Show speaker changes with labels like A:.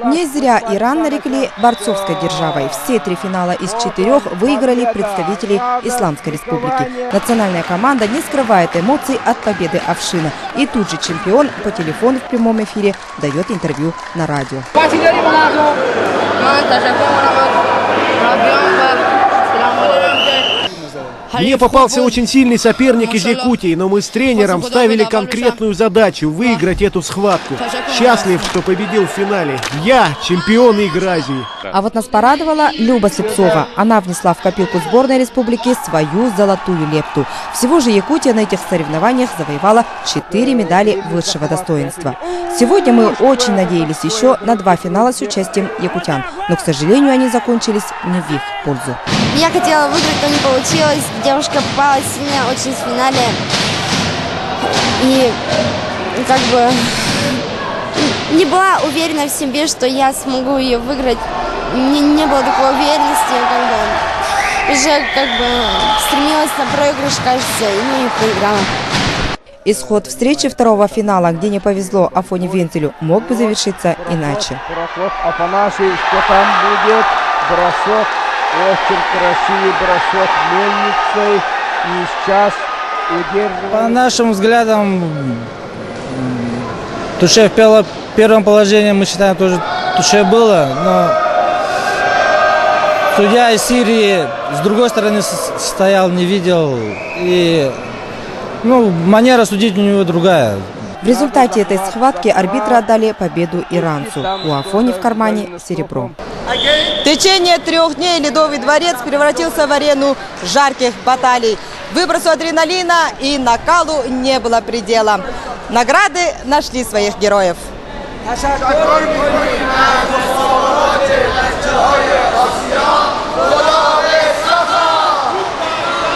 A: Не зря Иран нарекли борцовской державой. Все 3 финала из 4 выиграли представители Исламской Республики. Национальная команда не скрывает эмоций от победы Афшина. И тут же чемпион по телефону в прямом эфире дает интервью на радио.
B: Мне попался очень сильный соперник из Якутии, но мы с тренером ставили конкретную задачу – выиграть эту схватку. Счастлив, что победил в финале. Я чемпион игры Азии.
A: А вот нас порадовала Люба Сыпцова. Она внесла в копилку сборной республики свою золотую лепту. Всего же Якутия на этих соревнованиях завоевала 4 медали высшего достоинства. Сегодня мы очень надеялись еще на 2 финала с участием якутян. Но, к сожалению, они закончились не в их пользу.
C: Я хотела выиграть, но не получилось. Девушка попалась сильно очень в финале. И как бы не была уверена в себе, что я смогу ее выиграть. Не было такой уверенности, уже стремилась на проигрыш, кажется, и проиграла.
A: Исход встречи второго финала, где не повезло Афоне Вентилю, мог бы завершиться иначе.
D: Афанасий, что там будет? Бросок. Очень красивый бросок мельницей. И сейчас удерживает.
E: По нашим взглядам, Туше в первом положении, мы считаем, тоже Туше было. Но судья из Сирии с другой стороны стоял, не видел. И манера судить у него другая.
A: В результате этой схватки арбитры отдали победу иранцу. У Афони в кармане серебро.
F: В течение 3 дней Ледовый дворец превратился в арену жарких баталий. Выбросу адреналина и накалу не было предела. Награды нашли своих героев.